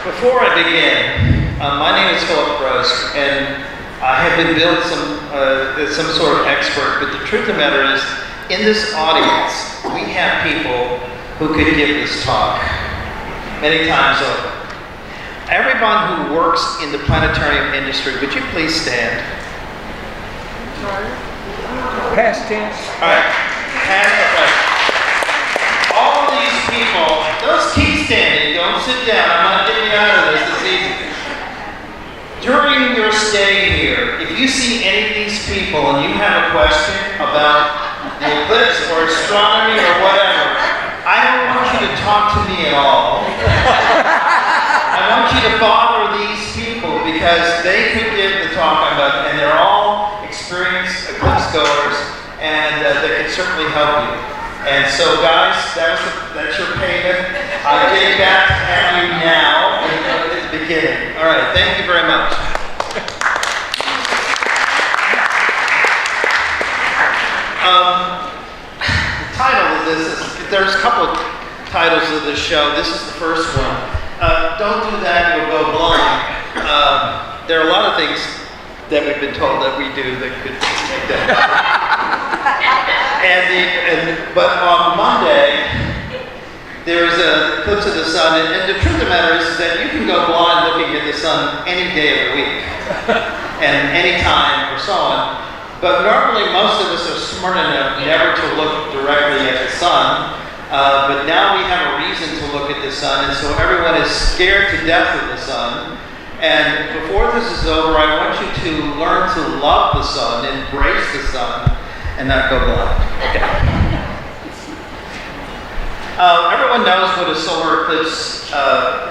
Before I begin, my name is Groce, and I have been billed as some sort of expert, but the truth of the matter is, in this audience, we have people who could give this talk many times over. Everyone who works in the planetarium industry, would you please stand? Past tense. All right. All these people, those keep standing, don't sit down. I'm not getting you out of this evening. During your stay here, if you see any of these people and you have a question about the eclipse or astronomy or whatever, I don't want you to talk to me at all. I want you to bother these people because they could give the talk about, and they're all experienced eclipse goers, and they can certainly help you. And so, guys, that's your payment. I get back at you now at the beginning. All right, thank you very much. The title of this is, there's a couple of titles of this show. This is the first one. Don't do that, you'll go blind. There are a lot of things that we've been told that we do that could make that happen. But on Monday, there's an eclipse of the sun, and the truth of the matter is that you can go blind looking at the sun any day of the week, and any time or so on. But normally most of us are smart enough never to look directly at the sun, but now we have a reason to look at the sun, and so everyone is scared to death of the sun. And before this is over, I want you to learn to love the sun, embrace the sun, and not go blind. Okay. Everyone knows what a solar eclipse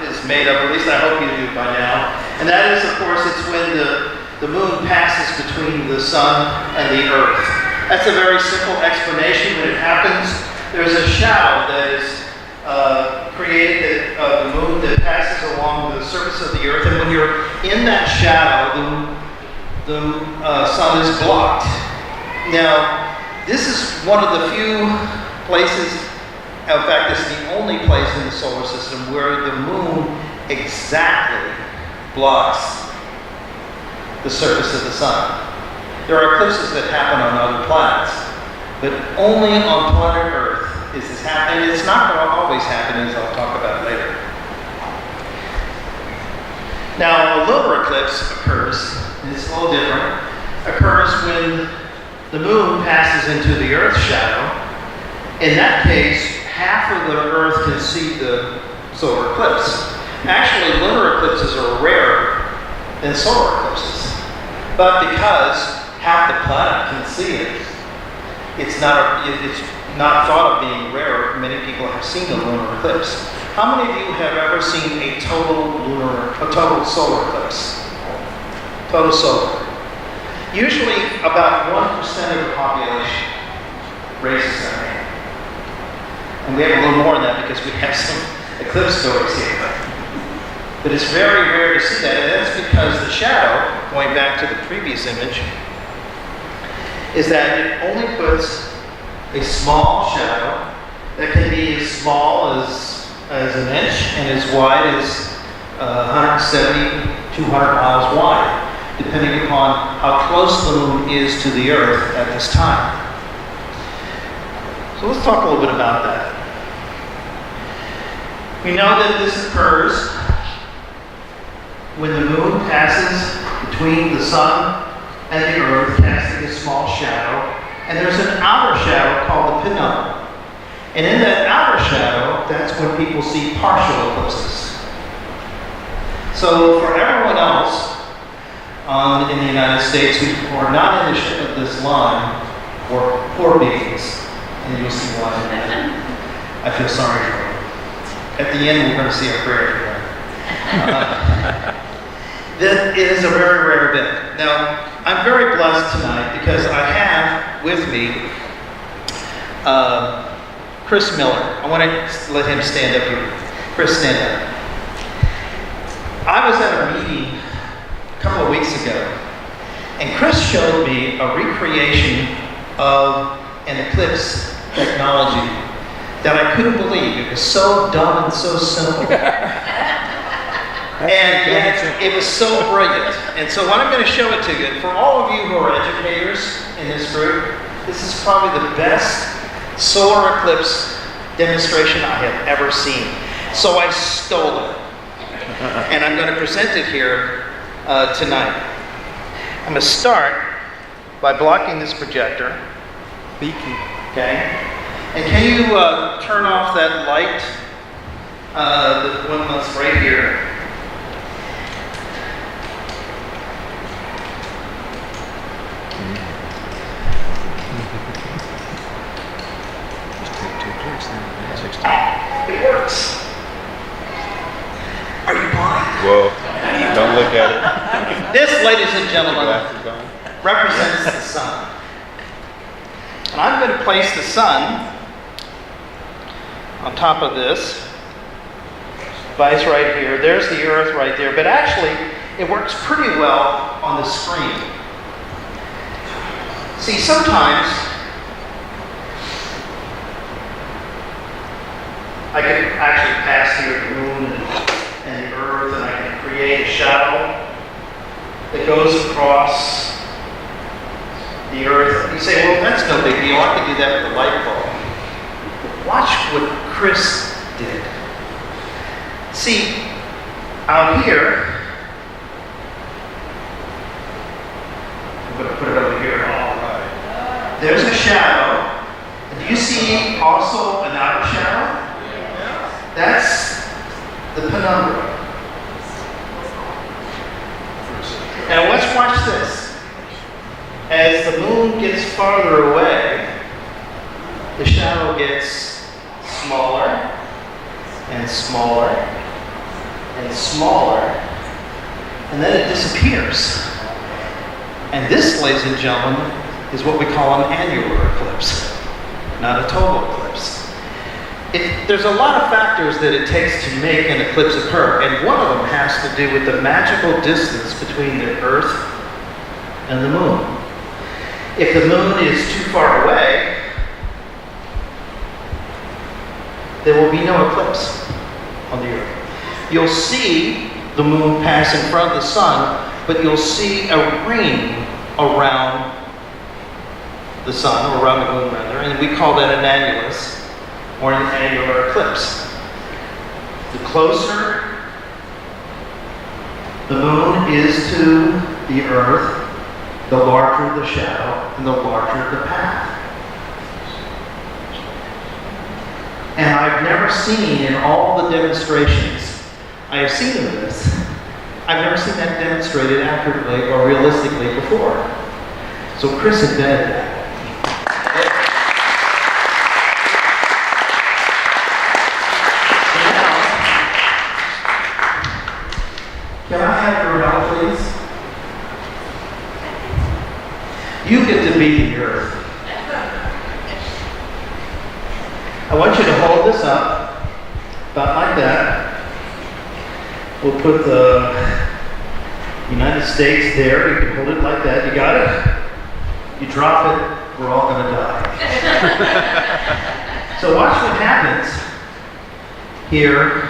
is made of, at least I hope you do by now. And that is, of course, it's when the moon passes between the sun and the earth. That's a very simple explanation. When it happens, there's a shadow that is created of the moon that passes along the surface of the earth. And when you're in that shadow, the sun is blocked. Now, this is one of the few places, in fact, it's the only place in the solar system where the moon exactly blocks the surface of the sun. There are eclipses that happen on other planets, but only on planet Earth is this happening. It's not going to always happen, as I'll talk about later. Now, a lunar eclipse occurs, and it's a little different, occurs when the moon passes into the Earth's shadow. In that case, half of the Earth can see the solar eclipse. Actually, lunar eclipses are rarer than solar eclipses. But because half the planet can see it, it's not thought of being rare. Many people have seen a lunar eclipse. How many of you have ever seen a total solar eclipse? Total solar. Usually about 1% of the population raises their hand. And we have a little more than that because we have some eclipse stories here. But it's very rare to see that, and that's because the shadow, going back to the previous image, is that it only puts a small shadow that can be as small as an inch and as wide as 170, 200 miles wide, depending upon how close the moon is to the Earth at this time. So let's talk a little bit about that. We know that this occurs when the moon passes between the sun and the Earth, casting a small shadow, and there's an outer shadow called the pinhole. And in that outer shadow, that's when people see partial eclipses. So for everyone else in the United States who are not in this line, or poor beings, and you'll see why in a minute. I feel sorry for you. At the end, we're going to see a prayer together. That is a very rare event. Now, I'm very blessed tonight because I have with me Chris Miller. I want to let him stand up here. Chris, stand up. I was at a meeting a couple of weeks ago, and Chris showed me a recreation of an eclipse technology that I couldn't believe. It was so dumb and so simple. And yet, it was so brilliant. And so what I'm going to show it to you, and for all of you who are educators in this group, this is probably the best solar eclipse demonstration I have ever seen. So I stole it. And I'm going to present it here tonight. I'm going to start by blocking this projector. Okay? And can you turn off that light? The one that's right here. It works. Are you blind? Whoa. Don't look at it. This, ladies and gentlemen, Glasses on. represents the sun. And I'm going to place the sun on top of this device right here. There's the Earth right there. But actually, it works pretty well on the screen. See, sometimes I can actually pass here the moon and the Earth, and I can create a shadow that goes across the Earth. You say, well, that's no big deal. I could do that with a light bulb. But watch what Chris did. See, out here, I'm going to put it over here. All right. There's a shadow. Do you see also an outer shadow? That's the penumbra. Now let's watch this. As the moon gets farther away, the shadow gets smaller and smaller and smaller, and then it disappears. And this, ladies and gentlemen, is what we call an annular eclipse, not a total eclipse. There's a lot of factors that it takes to make an eclipse occur, and one of them has to do with the magical distance between the Earth and the moon. If the moon is too far away, there will be no eclipse on the Earth. You'll see the moon pass in front of the sun, but you'll see a ring around the sun, or around the moon rather, and we call that an annulus, or an annular eclipse. The closer the moon is to the Earth, the larger the shadow and the larger the path. And I've never seen in all the demonstrations I have seen of this, I've never seen that demonstrated accurately or realistically before. So Chris invented that. Can I have your help, please? You get to be the Earth. I want you to hold this up, about like that. We'll put the United States there. You can hold it like that. You got it? You drop it, we're all going to die. So watch what happens here.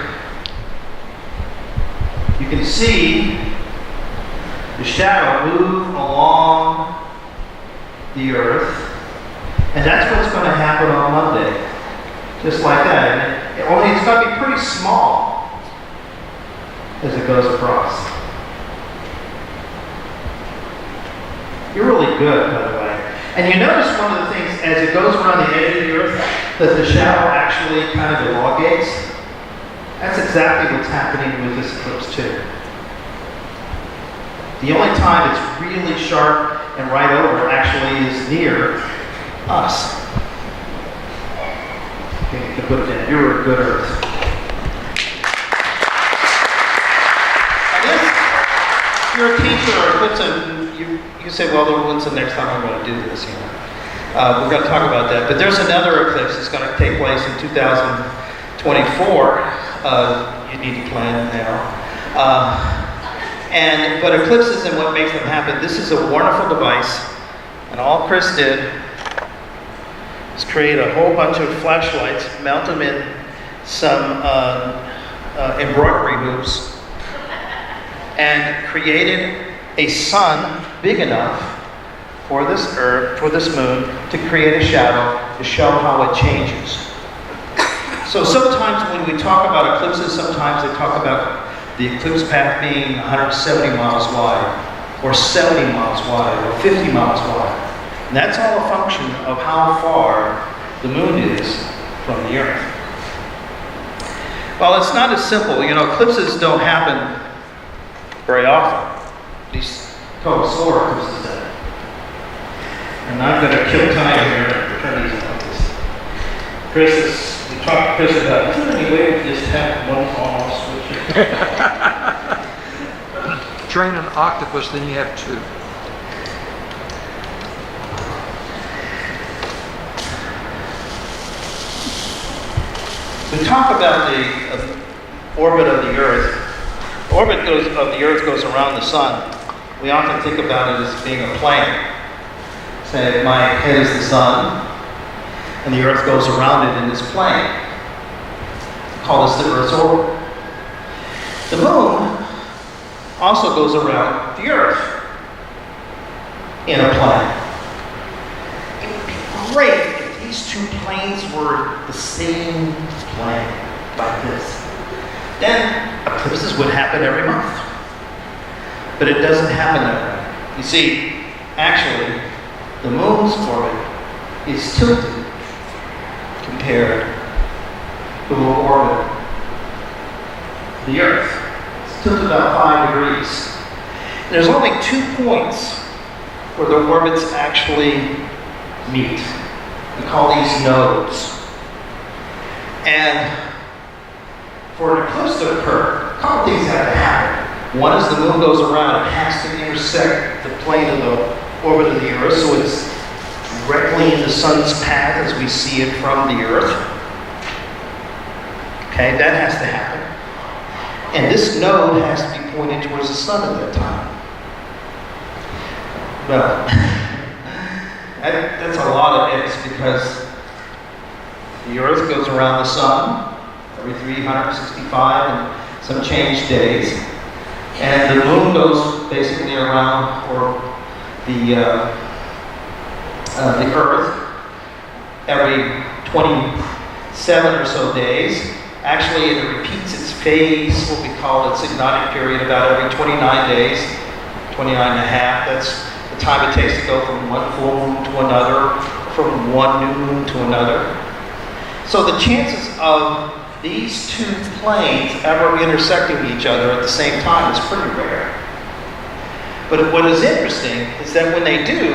You can see the shadow move along the Earth, and that's what's going to happen on Monday, just like that. And only it's going to be pretty small as it goes across. You're really good, by the way. And you notice one of the things, as it goes around the edge of the Earth, that the shadow actually kind of elongates. That's exactly what's happening with this eclipse too. The only time it's really sharp and right over actually is near us. Okay, you can put it in. You're a good Earth. If you're a teacher or eclipse, and you say, well, when's the next time I'm going to do this? You know, we're going to talk about that. But there's another eclipse that's going to take place in 2024. You need to plan now. But eclipses and what makes them happen, this is a wonderful device. And all Chris did is create a whole bunch of flashlights, mount them in some embroidery hoops, and created a sun big enough for this Earth, for this moon, to create a shadow to show how it changes. So sometimes when we talk about eclipses, sometimes they talk about the eclipse path being 170 miles wide, or 70 miles wide, or 50 miles wide. And that's all a function of how far the moon is from the Earth. Well, it's not as simple. You know, eclipses don't happen very often. These total solar eclipses do. And I'm going to kill time here and turn these on this. We talked to Chris about, is there any way we just have one on-off switch? Train an octopus, then you have two. We talk about the orbit of the Earth. The orbit of the Earth goes around the sun. We often think about it as being a plane. Say my head is the sun, and the Earth goes around it in this plane. We call this the Earth's orbit. The moon also goes around the Earth in a plane. It would be great if these two planes were the same plane, like this. Then eclipses would happen every month. But it doesn't happen that way. You see, actually, the moon's orbit is tilted compared to the orbit of the Earth. It's tilted about 5 degrees. And there's only 2 points where the orbits actually meet. We call these nodes. And for an eclipse to occur, a couple things have to happen. One is the moon goes around, it has to intersect the plane of the orbit of the Earth, so it's directly in the sun's path as we see it from the Earth. Okay, that has to happen. And this node has to be pointed towards the sun at that time. Well, that's a lot of ifs, because the Earth goes around the sun every 365 and some change days. And the moon goes basically around, or the Earth, every 27 or so days. Actually, it repeats its phase, what we call its synodic period, about every 29 days, 29 and a half. That's the time it takes to go from one full moon to another, from one new moon to another. So the chances of these two planes ever intersecting each other at the same time is pretty rare. But what is interesting is that when they do,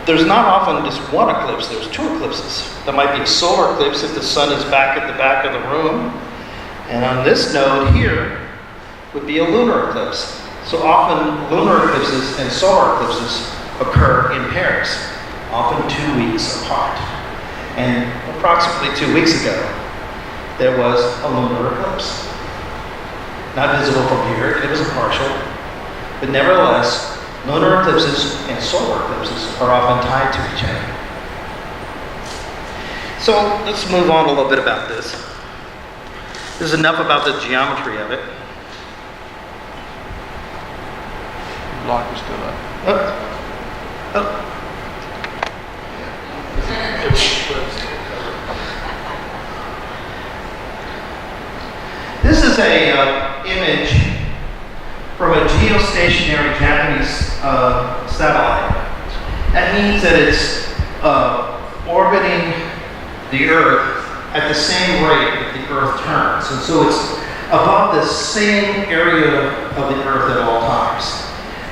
there's not often just one eclipse, there's 2 eclipses. There might be a solar eclipse if the sun is back at the back of the room. And on this node here would be a lunar eclipse. So often lunar eclipses and solar eclipses occur in pairs, often 2 weeks apart. And approximately 2 weeks ago, there was a lunar eclipse. Not visible from here, it was a partial. But nevertheless, lunar eclipses and solar eclipses are often tied to each other. So let's move on a little bit about this. This is enough about the geometry of it. Lock is still up. This is a image from a geostationary Japanese satellite. That means that it's orbiting the Earth at the same rate that the Earth turns. And so it's above the same area of the Earth at all times.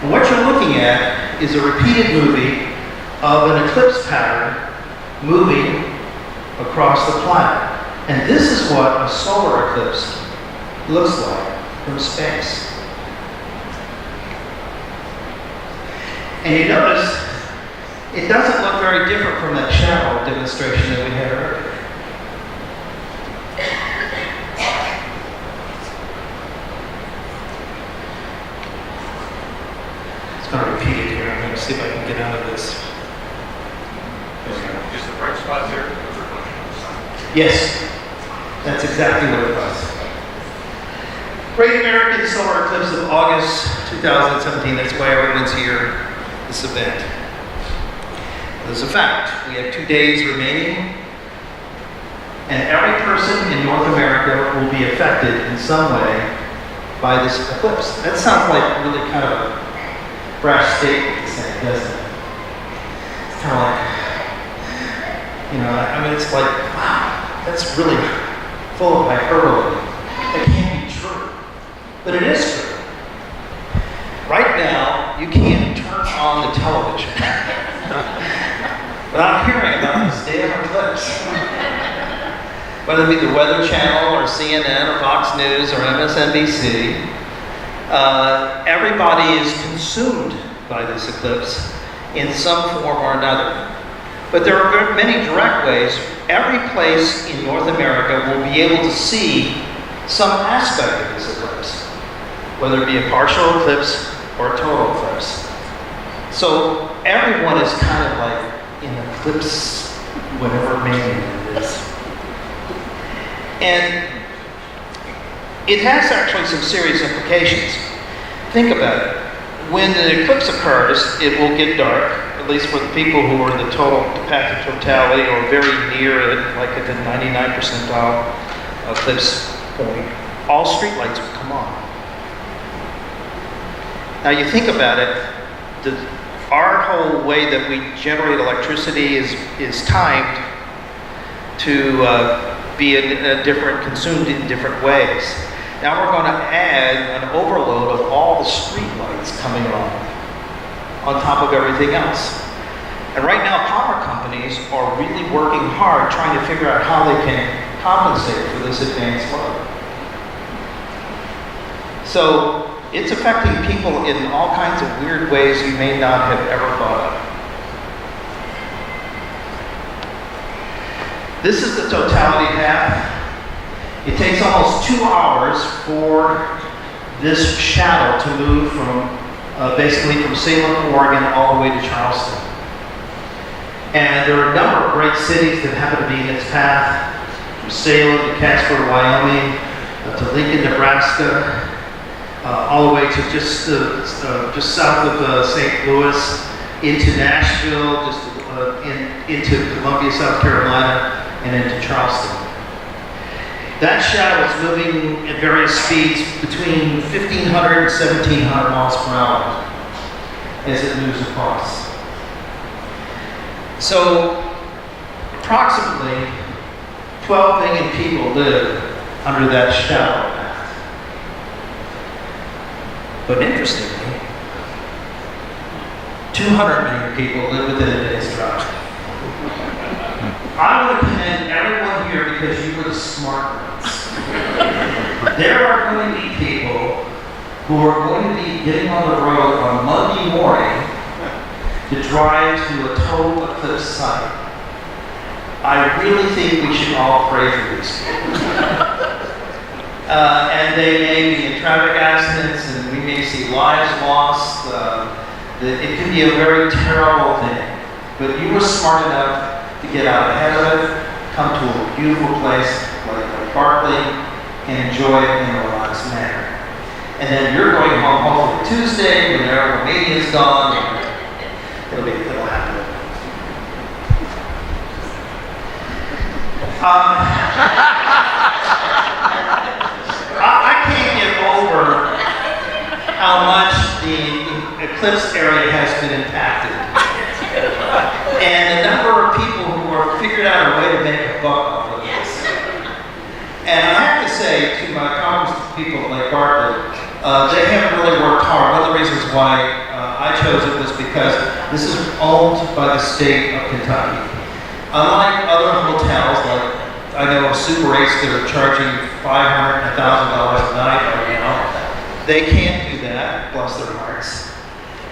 And what you're looking at is a repeated movie of an eclipse pattern moving across the planet. And this is what a solar eclipse looks like from space. And you notice it doesn't look very different from that shadow demonstration that we had earlier. It's going to repeat it here. I'm going to see if I can get out of this. Is the bright spot there? Yes, that's exactly what it was. Great American Solar Eclipse of August 2017. That's why everyone's here, this event. There's a fact. We have 2 days remaining, and every person in North America will be affected in some way by this eclipse. That sounds like really kind of a brash statement to say, doesn't it? It's kind of like, I mean, it's like, wow, that's really full of hyperbole. That can't be true. But it is true. Right now, you can't turn on the television without hearing about this damn eclipse. Whether it be the Weather Channel or CNN or Fox News or MSNBC, everybody is consumed by this eclipse in some form or another. But there are many direct ways. Every place in North America will be able to see some aspect of this eclipse, whether it be a partial eclipse or a total eclipse. So everyone is kind of like in eclipse, whatever medium it is. And it has actually some serious implications. Think about it. When the eclipse occurs, it will get dark, at least for the people who are in the path of totality or very near it, like at the 99 percentile eclipse point. All streetlights will come on. Now you think about it, our whole way that we generate electricity is timed to be consumed in different ways. Now we're going to add an overload of all the street lights coming on top of everything else. And right now power companies are really working hard trying to figure out how they can compensate for this advanced load. So it's affecting people in all kinds of weird ways you may not have ever thought of. This is the totality path. It takes almost 2 hours for this shadow to move from basically from Salem, Oregon, all the way to Charleston. And there are a number of great cities that happen to be in its path, from Salem to Casper, Wyoming, to Lincoln, Nebraska, all the way to just south of St. Louis, into Nashville, into Columbia, South Carolina, and into Charleston. That shadow is moving at various speeds between 1,500 and 1,700 miles per hour as it moves across. So, approximately 12 million people live under that shadow path. But interestingly, 200 million people live within a day's drive. I want to commend everyone here because you were the smart ones. There are going to be people who are going to be getting on the road on Monday morning to drive to a total eclipse site. I really think we should all pray for these people. And they may be in traffic accidents, and we may see lives lost. It can be a very terrible thing. But you were smart enough to get out ahead of it, come to a beautiful place like Lake Barkley, and enjoy it in a relaxed manner. And then you're going home hopefully Tuesday when the meeting is gone. It'll happen. I can't get over how much the eclipse area has been impacted. And the number of people who have figured out a way to make a buck off of this. And I have to say to my conference people at Lake Barkley, they have really worked hard. One of the reasons why I chose it was because this is owned by the state of Kentucky. Unlike other hotels, like I know of Super 8s that are charging $500 and $1,000 a night right now, they can't do that, bless their hearts.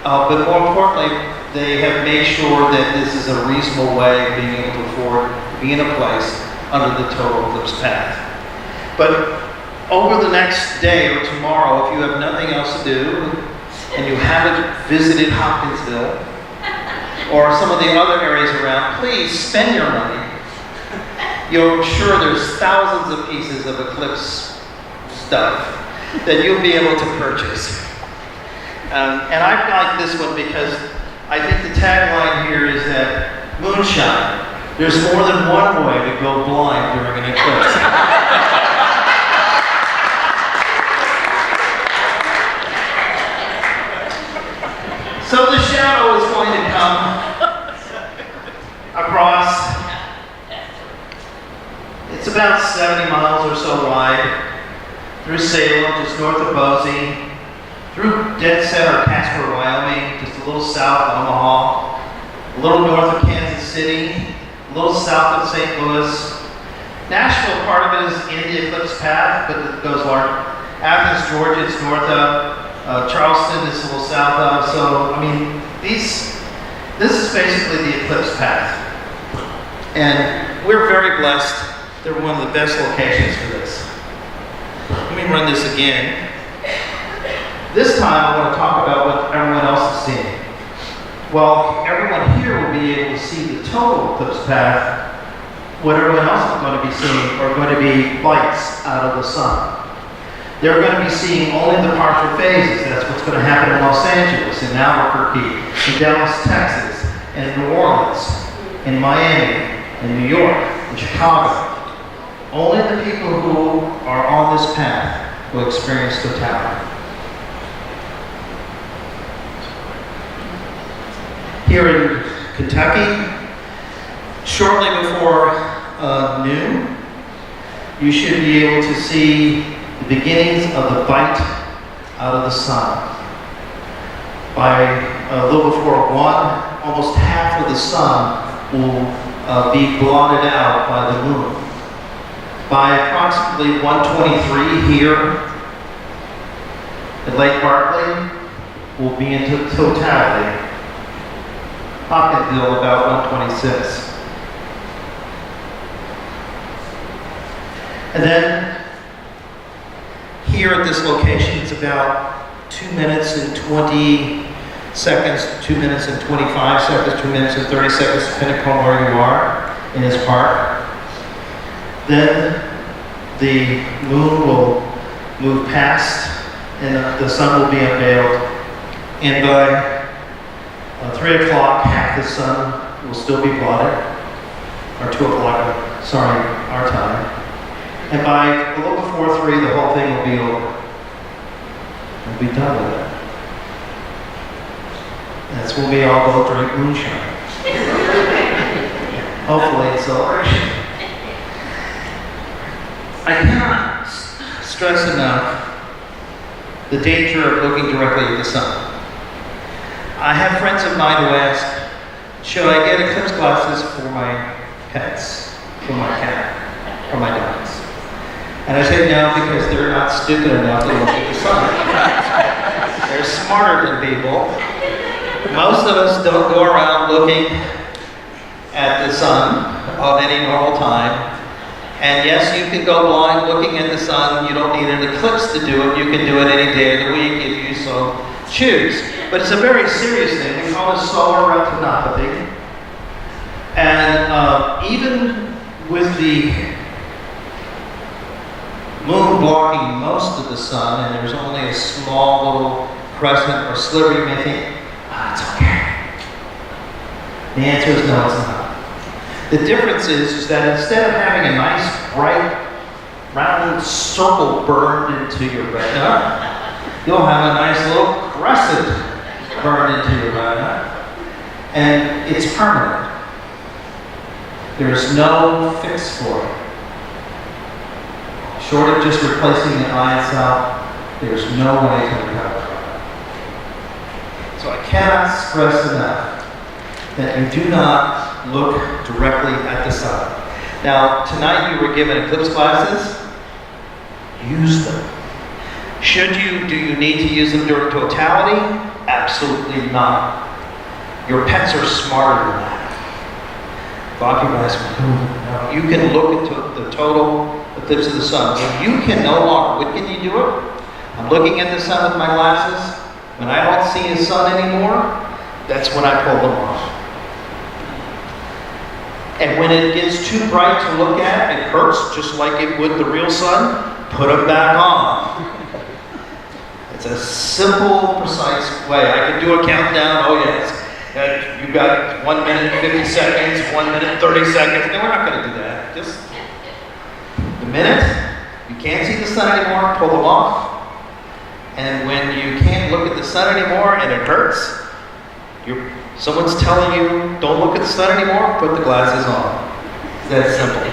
But more importantly, they have made sure that this is a reasonable way of being able to afford to be in a place under the total eclipse path. But over the next day or tomorrow, if you have nothing else to do, and you haven't visited Hopkinsville, or some of the other areas around, please spend your money. You're sure there's thousands of pieces of eclipse stuff. that you'll be able to purchase. And I like this one because I think the tagline here is that moonshine. There's more than one way to go blind during an eclipse. So the shadow is going to come across. It's about 70 miles or so wide, through Salem, just north of Boise, through dead center Casper, Wyoming, just a little south of Omaha, a little north of Kansas City, a little south of St. Louis. Nashville, part of it is in the Eclipse Path, but it goes large. Athens, Georgia, it's north of. Charleston is a little south of. So, I mean, this is basically the Eclipse Path. And we're very blessed. They're one of the best locations for this. Let me run this again. This time I want to talk about what everyone else is seeing. Well, everyone here will be able to see the total eclipse path. What everyone else is going to be seeing are going to be lights out of the sun. They're going to be seeing only the partial phases. That's what's going to happen in Los Angeles, in Albuquerque, in Dallas, Texas, and in New Orleans, in Miami, in New York, in Chicago. Only the people who are on this path will experience totality. Here in Kentucky, shortly before noon, you should be able to see the beginnings of the bite out of the sun. By a little before 1, almost half of the sun will be blotted out by the moon. By approximately 1:23 here at Lake Barkley, we'll be into totality. Pocketville about 1:26. And then here at this location, it's about 2 minutes and 20 seconds, 2 minutes and 25 seconds, 2 minutes and 30 seconds, depending upon where you are in this park. Then the moon will move past and the sun will be unveiled. And by 3 o'clock, half the sun will still be blotted, or 2 o'clock, sorry, our time. And by a little before 3, the whole thing will be over. We'll be done with it. That's when we all go drink moonshine. Hopefully in celebration. I cannot stress enough the danger of looking directly at the sun. I have friends of mine who ask, should I get eclipse glasses for my pets, for my cat, for my dogs? And I say no, because they're not stupid enough to look at the sun. They're smarter than people. Most of us don't go around looking at the sun of any normal time. And yes, you can go blind looking at the sun. You don't need an eclipse to do it. You can do it any day of the week if you so choose. But it's a very serious thing. We call it solar retinopathy. And even with the moon blocking most of the sun, and there's only a small little crescent or sliver, you may think, it's okay. The answer is no, it's not. The difference is that instead of having a nice, bright, round circle burned into your retina, you'll have a nice little crescent burned into your retina, and it's permanent. There's no fix for it. Short of just replacing the eye itself, there's no way to recover from it. So I cannot stress enough that you do not look directly at the sun. Now, tonight you were given eclipse glasses. Use them. Do you need to use them during totality? Absolutely not. Your pets are smarter than that. Bob, you guys, you can look into the total eclipse of the sun. When you can no longer, when can you do it? I'm looking at the sun with my glasses. When I don't see the sun anymore, that's when I pull them off. And when it gets too bright to look at, it hurts just like it would the real sun, put them back on. It's a simple, precise way. I can do a countdown. Oh yes, you've got 1 minute 50 seconds, 1 minute 30 seconds. No, we're not going to do that. Just the minute you can't see the sun anymore, pull them off. And when you can't look at the sun anymore and it hurts, someone's telling you don't look at the sun anymore, put the glasses on. It's that simple.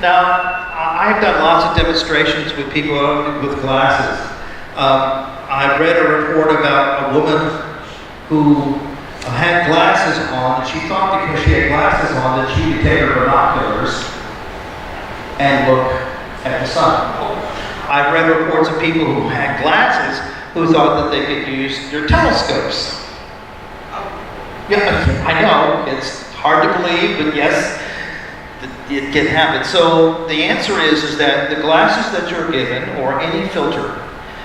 Now, I've done lots of demonstrations with people with glasses. I read a report about a woman who had glasses on, and she thought because she had glasses on that she could take her binoculars and look at the sun. I've read reports of people who had glasses who thought that they could use their telescopes. Yeah, I know, it's hard to believe, but yes, it can happen. So the answer is that the glasses that you're given, or any filter,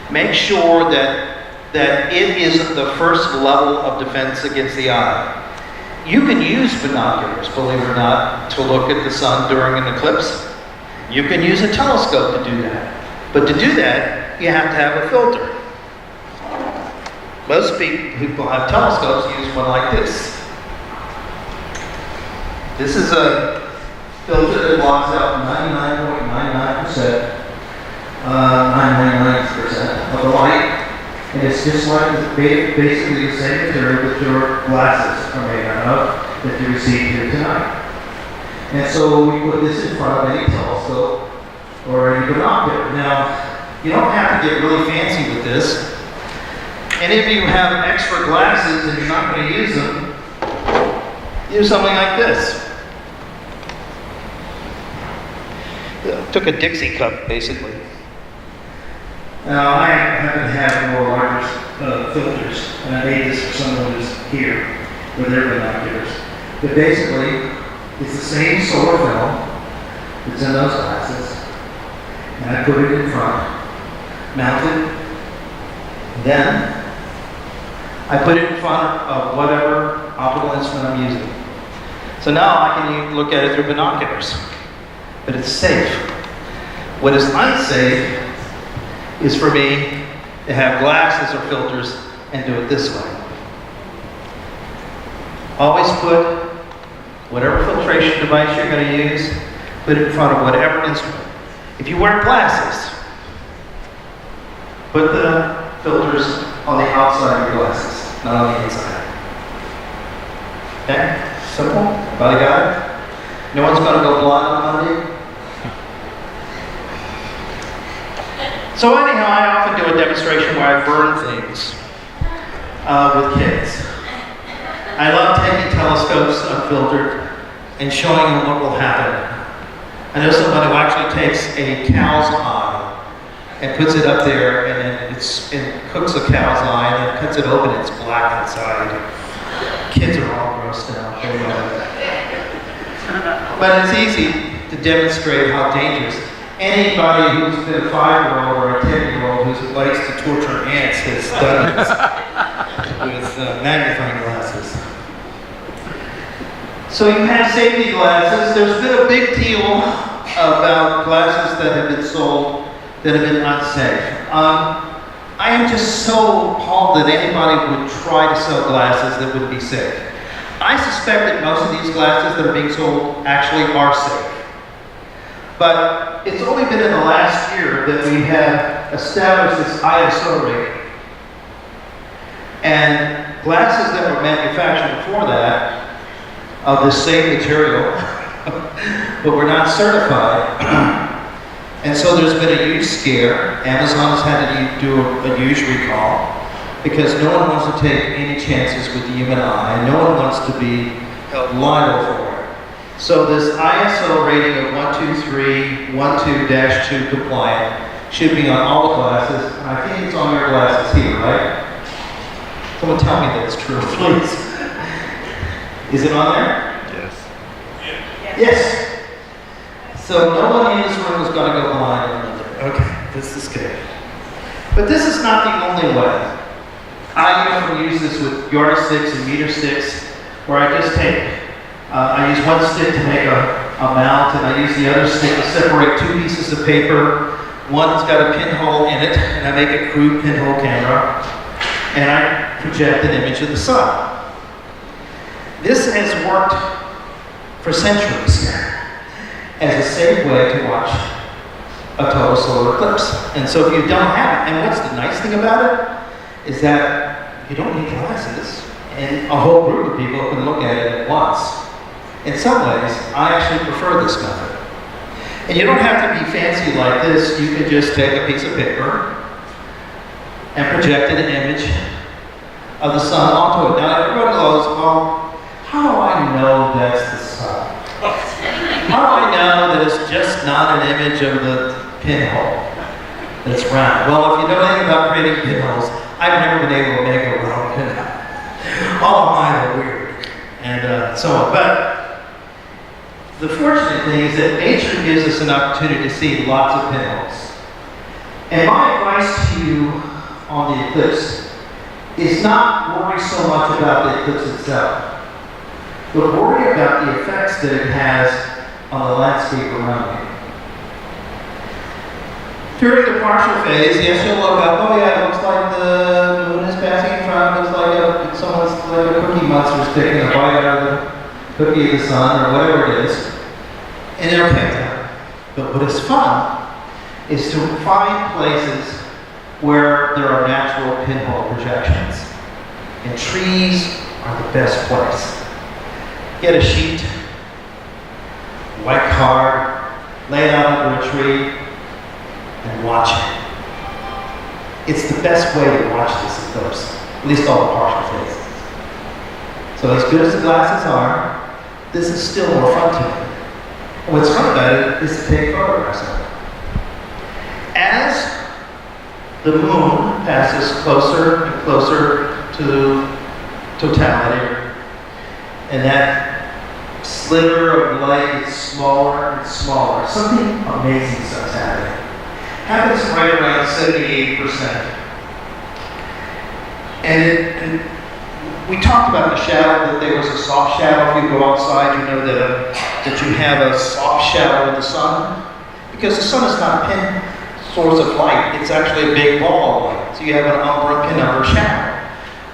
make sure that it is the first level of defense against the eye. You can use binoculars, believe it or not, to look at the sun during an eclipse. You can use a telescope to do that. But to do that, you have to have a filter. Most people who have telescopes use one like this. This is a filter that blocks out 99.99%, 999% of the light. And it's just like basically the same material that your glasses are made out of that you received here tonight. And so we put this in front of any telescope or any binocular. Now, you don't have to get really fancy with this. Any of you have extra glasses and you're not going to use them, use something like this. Took a Dixie cup, basically. Now, I happen to have more larger filters, and I made this for someone who's here with their binoculars. But basically, it's the same solar film that's in those glasses, and I put it in front, mounted, then I put it in front of whatever optical instrument I'm using. So now I can look at it through binoculars, but it's safe. What is unsafe is for me to have glasses or filters and do it this way. Always put whatever filtration device you're going to use, put it in front of whatever instrument. If you wear glasses, put the filters on the outside of your glasses, not on the inside. Okay? Simple? Everybody got it? No one's going to go blind on Monday? So anyhow, I often do a demonstration where I burn things with kids. I love taking telescopes unfiltered and showing them what will happen. I know someone who actually takes a cow's eye and puts it up there, and then it cooks a cow's eye, and then cuts it open, and it's black inside. Kids are all grossed out. But it's easy to demonstrate how dangerous. Anybody who's been a 5-year-old or a 10-year-old who likes to torture ants has done this with magnifying glasses. So you have safety glasses. There's been a big deal about glasses that have been sold that have been unsafe. I am just so appalled that anybody would try to sell glasses that would be safe. I suspect that most of these glasses that are being sold actually are safe. But it's only been in the last year that we have established this ISO rating. And glasses that were manufactured before that, of the same material, but were not certified. And so there's been a huge scare. Amazon has had to do a huge recall because no one wants to take any chances with the human eye. No one wants to be held liable for it. So this ISO rating of 12312-2 compliant should be on all the glasses. I think it's on your glasses here, right? Someone tell me that it's true, please. Is it on there? Yes. Yes. So no one in this room is going to go blind. Okay, this is good. But this is not the only way. I often use this with yardsticks and meter sticks, where I just take. I use one stick to make a mount, and I use the other stick to separate two pieces of paper One's got a pinhole in it, and I make a crude pinhole camera, and I project an image of the sun. This has worked for centuries as a safe way to watch a total solar eclipse. And so if you don't have it, and what's the nice thing about it, is that you don't need glasses, and a whole group of people can look at it at once. In some ways, I actually prefer this method. And you don't have to be fancy like this. You can just take a piece of paper and project an image of the sun onto it. Now everyone goes, well, how do I know that's the sun? How do I know that it's just not an image of the pinhole that's round? Well, if you know anything about creating pinholes, I've never been able to make a round pinhole. All of mine are weird, and so on. But the fortunate thing is that nature gives us an opportunity to see lots of pinholes. And my advice to you on the eclipse is not worry so much about the eclipse itself, but worry about the effects that it has on the landscape around you. During the partial phase, yes, you'll look up, oh yeah, it looks like the moon is passing in front, it looks like someone's like a cookie monster's taking a bite out of the cookie of the sun, or whatever it is. And okay, but what is fun is to find places where there are natural pinhole projections. And trees are the best place. Get a sheet, white card, lay it out under a tree, and watch it. It's the best way to watch this eclipse, at least all the partial phases. So as good as the glasses are, this is still more fun to me. And what's fun about it is to take photographs of it. As the moon passes closer and closer to totality, and that sliver of light gets smaller and smaller, something amazing starts happening. Happens right around 78%. And we talked about the shadow, that there was a soft shadow. If you go outside, you know that you have a soft shadow of the sun, because the sun is not a pin source of light. It's actually a big ball of light. So you have an umbra, penumbra shadow.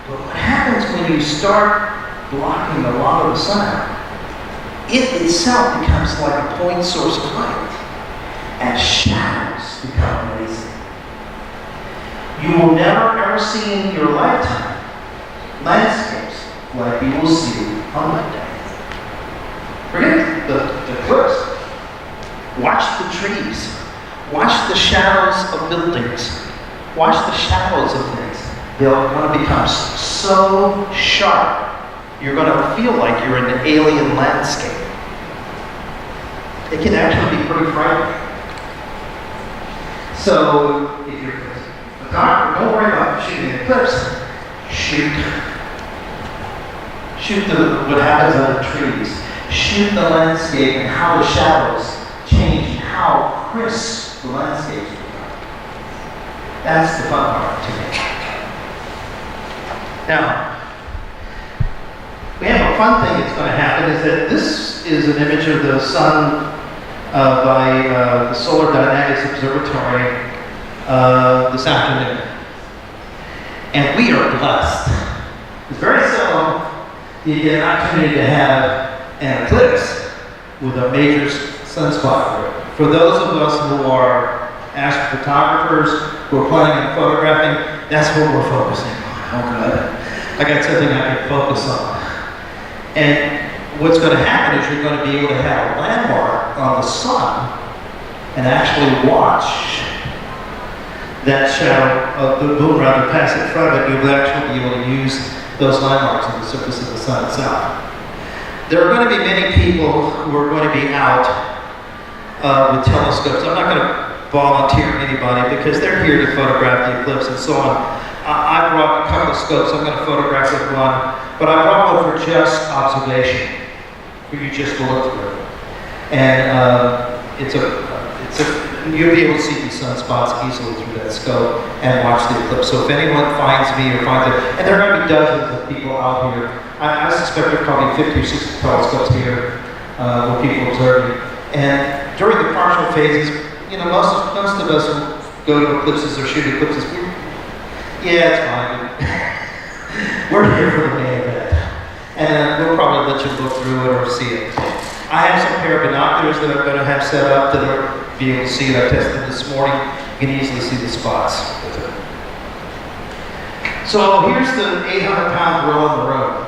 But what happens when you start blocking a lot of the sun out, it itself becomes like a point source of light, and shadows become amazing. You will never ever see in your lifetime landscapes like you will see on Monday. Forget the eclipse. Watch the trees. Watch the shadows of buildings. Watch the shadows of things. They're going to become so sharp, you're going to feel like you're in an alien landscape. It can actually be pretty frightening. So, if you're a photographer, don't worry about shooting an eclipse. Shoot what happens on the trees. Shoot the landscape and how the shadows change, and how crisp the landscapes become. That's the fun part to me. Now, we have a fun thing that's going to happen, is that this is an image of the sun by the Solar Dynamics Observatory this afternoon. And we are blessed. It's very seldom you get an opportunity to have an eclipse with a major sunspot. For those of us who are astrophotographers, who are planning on photographing, that's what we're focusing on. Okay. I got something I can focus on. And what's going to happen is you're going to be able to have a landmark on the sun and actually watch that shadow of the moon rather pass in front of it. You'll actually be able to use those landmarks on the surface of the sun itself. There are going to be many people who are going to be out with telescopes. I'm not going to volunteer anybody because they're here to photograph the eclipse and so on. I brought a couple of scopes. I'm going to photograph with one, but I brought one for just observation, for you just to look through. And you'll be able to see these sunspots easily through that scope and watch the eclipse. So if anyone finds me or finds it, and there are going to be dozens of people out here. I suspect there are probably 50 or 60 telescopes here with people observing. And during the partial phases, you know, most of us who go to eclipses or shoot eclipses, yeah, it's fine. We're here for the main event. And we'll probably let you look through it or see it. I have some pair of binoculars that I'm going to have set up that are be able to see it. I tested this morning. You can easily see the spots with it. So here's the 800-pound gorilla on the road.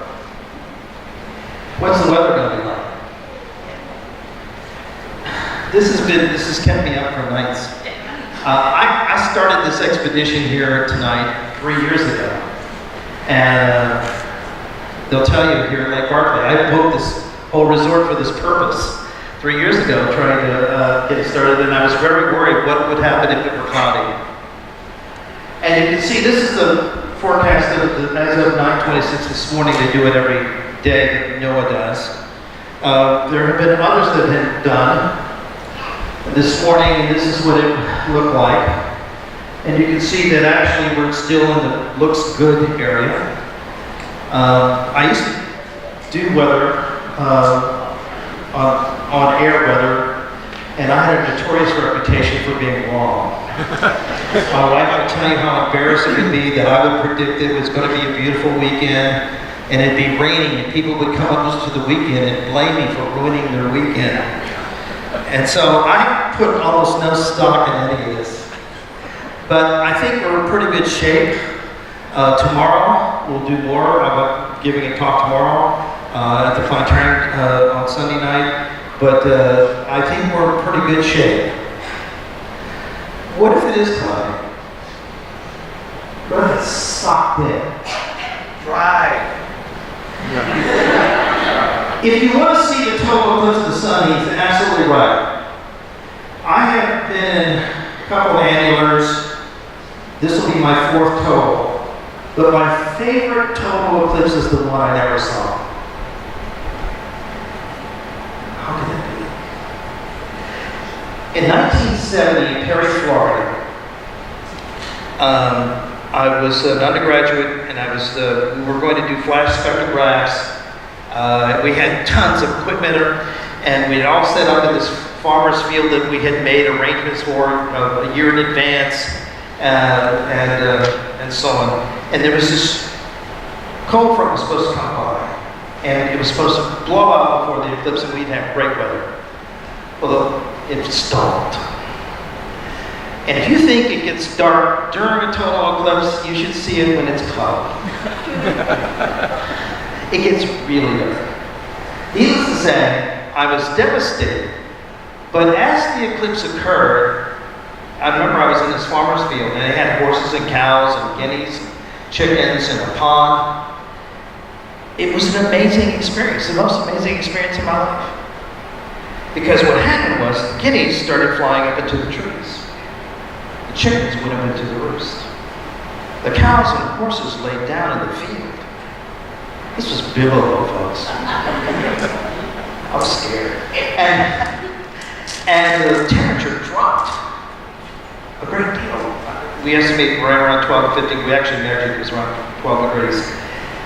What's the weather going to be like? This has kept me up for nights. I started this expedition here tonight 3 years ago. And they'll tell you here at Lake Barkley, I built this whole resort for this purpose 3 years ago, trying to get it started, and I was very worried what would happen if it were cloudy. And you can see this is the forecast as of 9:26 this morning. They do it every day that NOAA does. There have been others that have done this morning, and this is what it looked like. And you can see that actually we're still in the looks good area. I used to do weather on air weather, and I had a notorious reputation for being wrong. My wife would tell you how embarrassing it would be that I would predict it was going to be a beautiful weekend, and it'd be raining, and people would come up to the weekend and blame me for ruining their weekend. And so I put almost no stock in any of this. But I think we're in pretty good shape. Tomorrow we'll do more. I'm giving a talk tomorrow at the planetarium on Sunday night. But I think we're in pretty good shape. What if it is cloudy? What if it's socked in? Dry. If you want to see the total eclipse of the sun, he's absolutely right. I have been in a couple of annulars. This will be my 4th total. But my favorite total eclipse is the one I never saw. How can that be? In 1970 in Perry, Florida, I was an undergraduate, and we were going to do flash spectrographs. We had tons of equipment, and we had all set up in this farmer's field that we had made arrangements for a year in advance, and so on. And there was this cold front was supposed to come by, and it was supposed to blow out before the eclipse, and we'd have great weather. Well, it stalled. And if you think it gets dark during a total eclipse, you should see it when it's cloudy. It gets really dark. Needless to say, I was devastated. But as the eclipse occurred, I remember I was in this farmer's field, and they had horses and cows and guineas and chickens and a pond. It was an amazing experience, the most amazing experience in my life. Because what happened was the guineas started flying up into the trees. The chickens went up into the roost. The cows and horses laid down in the field. This was biblical, folks. I was scared. And the temperature dropped a great deal. We estimate right around 12 to 15. We actually measured it was around 12 degrees.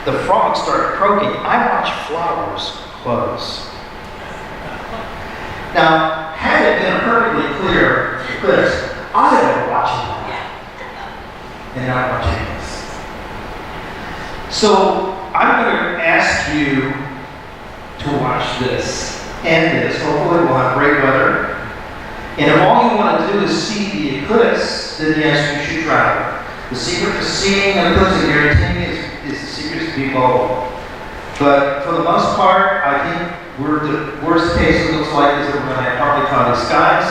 The frogs started croaking. I watched flowers close. Now, had it been a perfectly clear eclipse, I would have been watching that and not watching this. So I'm going to ask you to watch this and this. Hopefully we'll have great weather. And if all you want to do is see the eclipse, then yes, you should travel. The secret to seeing an eclipse, I guarantee you, is the secret to be mobile. But for the most part, I think the worst case it looks like is that we're going to have partly cloudy skies.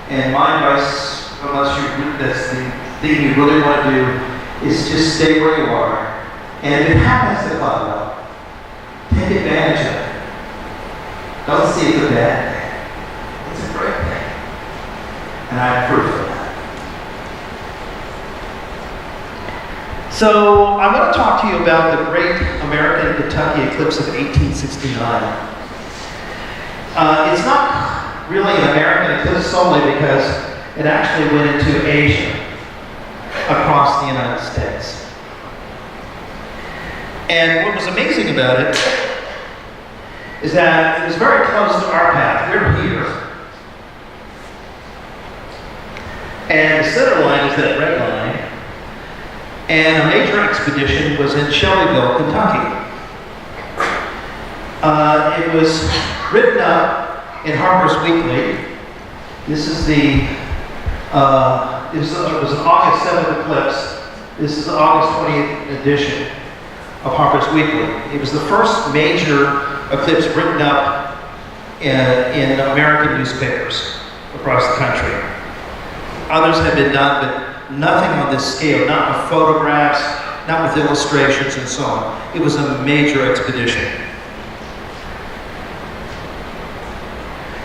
And my advice, unless that's the thing you really want to do, is just stay where you are. And if it happens to cloud up, take advantage of it. Don't see it as a bad thing. It's a great thing. And I have proof of that. So I want to talk to you about the Great American Kentucky Eclipse of 1869. It's not really an American eclipse solely because it actually went into Asia across the United States. And what was amazing about it is that it was very close to our path. We're here. And the center line is that red line. And a major expedition was in Shelbyville, Kentucky. It was written up in Harper's Weekly. This is the, it was an August 7th eclipse. This is the August 20th edition of Harper's Weekly. It was the first major eclipse written up in American newspapers across the country. Others have been done, but nothing on this scale, not with photographs, not with illustrations and so on. It was a major expedition.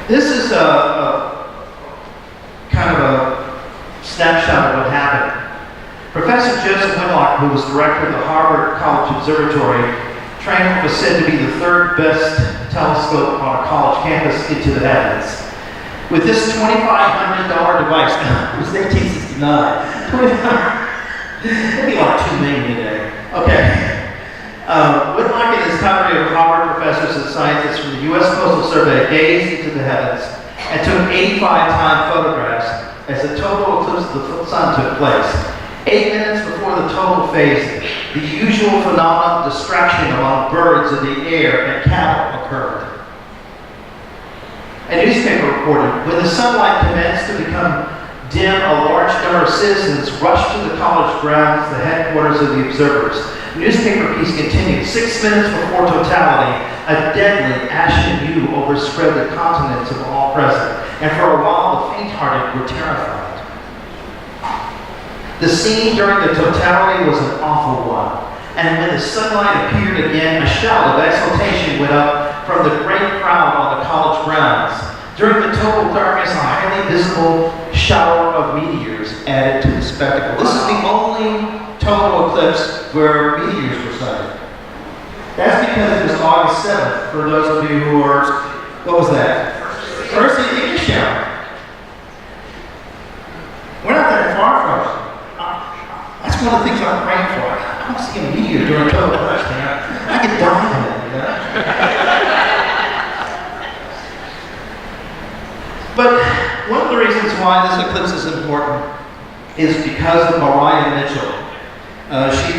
This is a kind of a snapshot of what happened. Professor Joseph Winlock, who was director of the Harvard College Observatory, was said to be the third best telescope on a college campus into the heavens. With this $2,500 device, it was 1869. Maybe like $2 million today. Okay. Whitlock and his cadre of Harvard professors and scientists from the U.S. Postal Survey gazed into the heavens and took 85-time photographs as the total eclipse of the sun took place. 8 minutes before the total phase, the usual phenomenon of distraction among birds in the air and cattle occurred. A newspaper reported, when the sunlight commenced to become dim, a large number of citizens rushed to the college grounds, the headquarters of the observers. The newspaper piece continued. 6 minutes before totality, a deadly ashen hue overspread the countenance of all present, and for a while the faint-hearted were terrified. The scene during the totality was an awful one, and when the sunlight appeared again, a shout of exultation went up from the great crowd on the college grounds. During the total darkness, a highly visible shower of meteors added to the spectacle. This is the only total eclipse where meteors were sighted. That's because it was August 7th, for those of you who are, what was that? First Ignition shower. We're not that far from it. That's one of the things I'm praying for. I want to see a meteor during a total eclipse, man. I could die from it, you know? But one of the reasons why this eclipse is important is because of Mariah Mitchell. She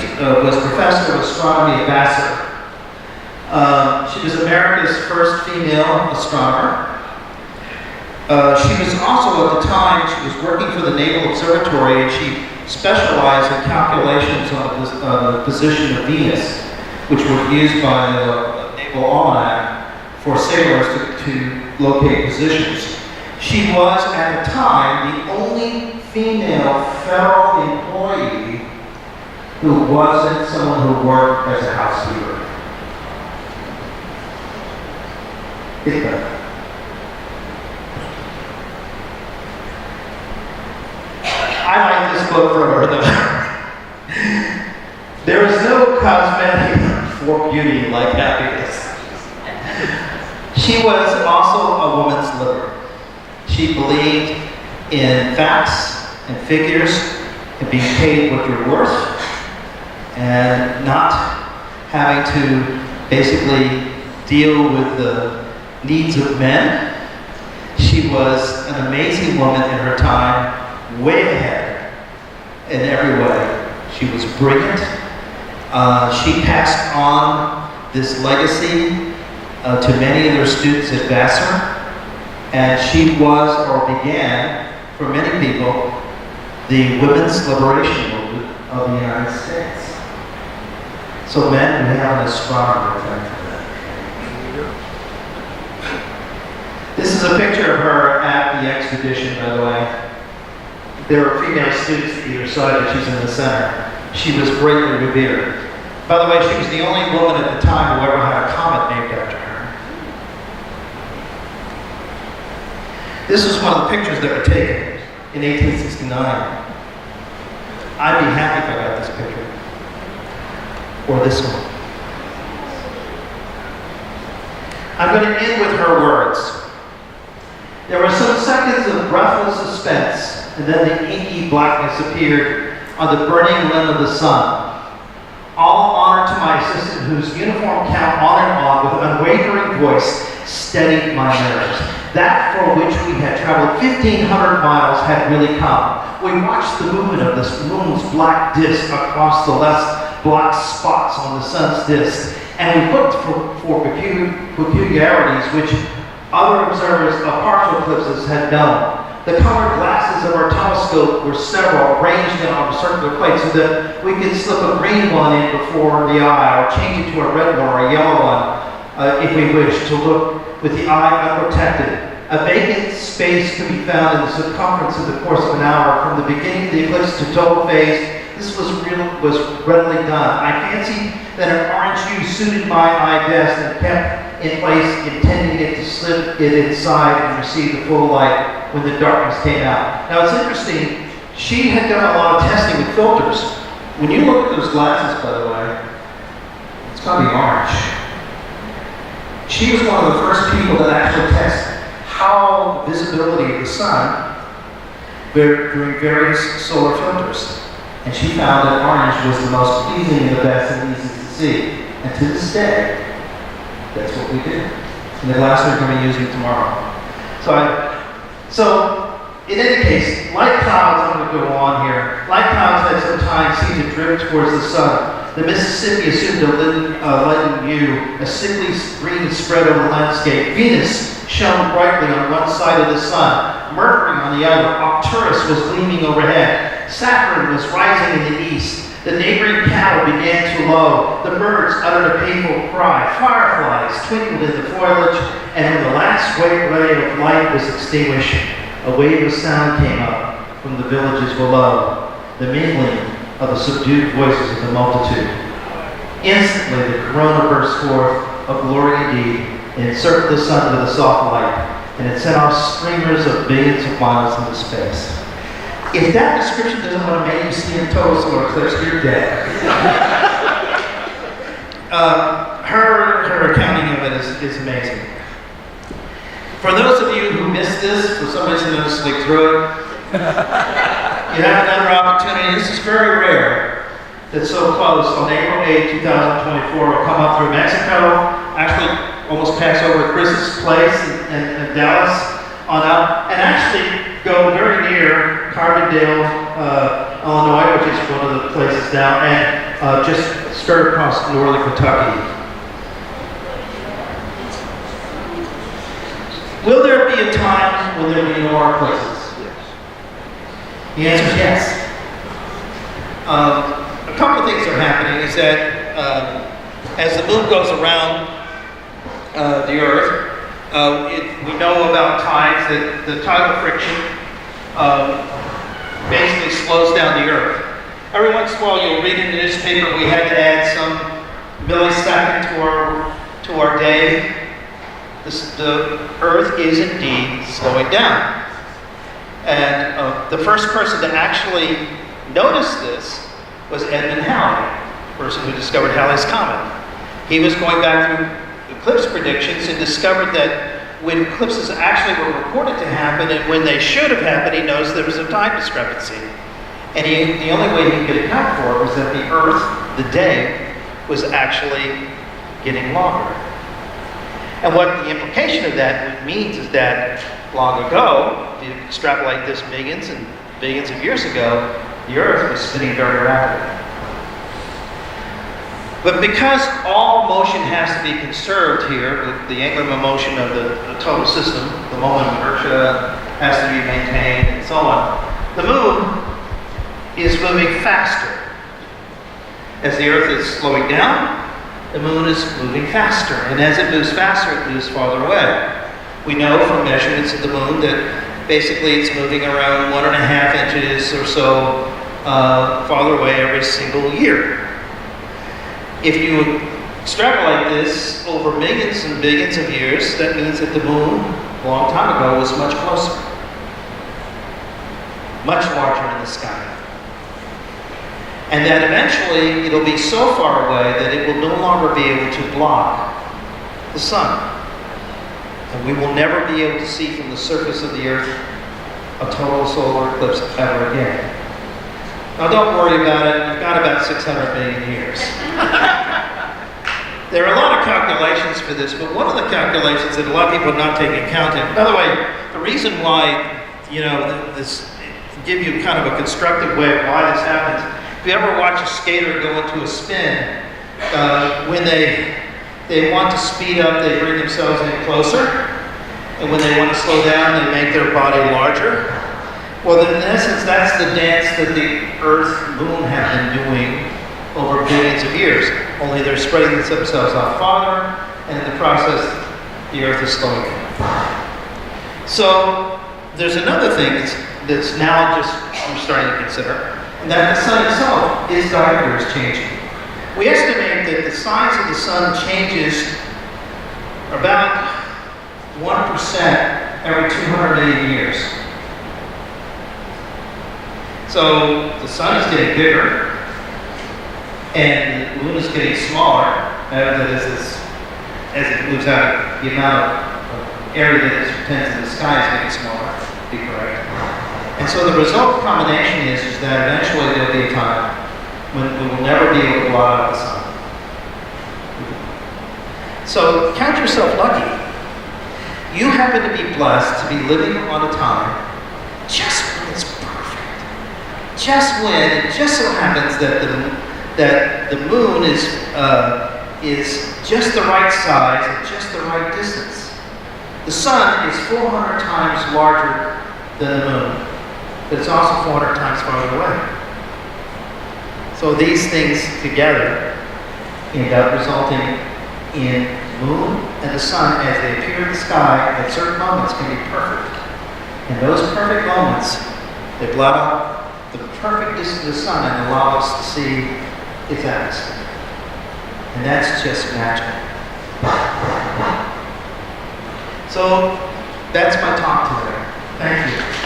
was professor of astronomy at Vassar. She was America's first female astronomer. She was also, at the time, she was working for the Naval Observatory, and she specialized in calculations on the position of Venus, which were used by the Naval Almanac for sailors to locate positions. She was, at the time, the only female federal employee who wasn't someone who worked as a housekeeper. Think about it. I like this book from her, though. There is no cosmetic for beauty like happiness. She was also a woman's liver. She believed in facts and figures and being paid what you're worth and not having to basically deal with the needs of men. She was an amazing woman in her time, way ahead in every way. She was brilliant. She passed on this legacy to many of their students at Vassar. And she was, or began, for many people, the women's liberation movement of the United States. So men, we have an astronomer thank for that. This is a picture of her at the expedition, by the way. There are female students at either side, and she's in the center. She was greatly revered. By the way, she was the only woman at the time who ever had a comet named after her. This is one of the pictures that were taken in 1869. I'd be happy if I got this picture. Or this one. I'm going to end with her words. There were some seconds of breathless suspense, and then the inky blackness appeared on the burning limb of the sun. All honor to my assistant, whose uniform count on and on with unwavering voice steadied my nerves. That for which we had traveled 1,500 miles had really come. we watched the movement of this moon's black disk across the less black spots on the sun's disk, and we looked for peculiarities which other observers of partial eclipses had known. The colored glasses of our telescope were several, arranged on a circular plate so that we could slip a green one in before the eye, or change it to a red one or a yellow one, if we wished to look with the eye unprotected. A vacant space could be found in the circumference in the course of an hour from the beginning of the eclipse to total phase. This was readily done. I fancied that an orange hue suited my eye best and kept in place, intending it to slip it inside and receive the full light when the darkness came out. Now it's interesting, she had done a lot of testing with filters. When you look at those glasses, by the way, it's gotta be orange. She was one of the first people that actually tested how visibility of the sun during various solar filters. And she found that orange was the most pleasing and the best and easiest to see. And to this day, that's what we do. And the glass we're going to be using tomorrow. So in any case, light clouds, I'm going to go on here. Light clouds that sometimes seem to drift towards the sun. The Mississippi assumed a leaden hue, a sickly green spread over the landscape. Venus shone brightly on one side of the sun, Mercury on the other. Arcturus was gleaming overhead. Saturn was rising in the east. The neighboring cattle began to low. The birds uttered a painful cry. Fireflies twinkled in the foliage, and when the last ray of light was extinguished, a wave of sound came up from the villages below, the mingling of the subdued voices of the multitude. Instantly, the corona burst forth of glory indeed, and encircled the sun with a soft light, and it sent off streamers of billions of miles into space. If that description doesn't want to make you see a total solar eclipse, you're dead. Her accounting of it is amazing. For those of you who missed this, for some reason I just clicked through it, you have another opportunity. This is very rare. It's so close. On April 8, 2024, we'll come up through Mexico, actually almost pass over Chris's place in Dallas on up, and actually go very near Carbondale, Illinois, which is one of the places down, and just skirt across northern Kentucky. Will there be a time when there will be no more eclipses? The answer is yes. A couple of things are happening is that as the moon goes around the Earth, we know about tides that the tidal friction basically slows down the Earth. Every once in a while you'll read in the newspaper we had to add some millisecond to our day. The Earth is indeed slowing down. And the first person to actually notice this was Edmund Halley, the person who discovered Halley's Comet. He was going back through eclipse predictions and discovered that when eclipses actually were reported to happen and when they should have happened, he noticed there was a time discrepancy. And the only way he could account for it was that the Earth, the day, was actually getting longer. And what the implication of that means is that long ago, if you extrapolate this millions and billions of years ago, the Earth was spinning very rapidly. But because all motion has to be conserved here, the angular motion of the total system, the moment of inertia has to be maintained, and so on, the moon is moving faster. As the Earth is slowing down, the moon is moving faster. And as it moves faster, it moves farther away. We know from measurements of the moon that basically it's moving around 1.5 inches or so farther away every single year. If you extrapolate this over millions and billions of years, that means that the moon, a long time ago, was much closer, much larger in the sky. And that eventually it'll be so far away that it will no longer be able to block the sun. And we will never be able to see from the surface of the Earth a total solar eclipse ever again. Now don't worry about it, we've got about 600 million years. There are a lot of calculations for this, but one of the calculations that a lot of people are not taking account of, by the way, the reason why, give you kind of a constructive way of why this happens. If you ever watch a skater go into a spin, when they want to speed up, they bring themselves in closer. And when they want to slow down, they make their body larger. Well, in essence, that's the dance that the Earth, Moon have been doing over billions of years. Only they're spreading themselves out farther, and in the process, the Earth is slowing down. So there's another thing that's now just I'm starting to consider, and that the sun itself is diameter is changing. We estimate that the size of the sun changes about 1% every 280 years. So the sun is getting bigger, and the moon is getting smaller as it moves out. The amount of area that it spends in the sky is getting smaller, to be correct. And so the result combination is that eventually there'll be a time when we will never be able to blot out the sun. So count yourself lucky. You happen to be blessed to be living on a time just when it's perfect. Just when it just so happens that the moon is just the right size and just the right distance. The sun is 400 times larger than the moon, but it's also 400 times farther away. So these things together end up resulting in the moon and the sun as they appear in the sky at certain moments can be perfect. And those perfect moments, they blot out the perfect distance of the sun and allow us to see its atmosphere. And that's just magic. So that's my talk today. Thank you.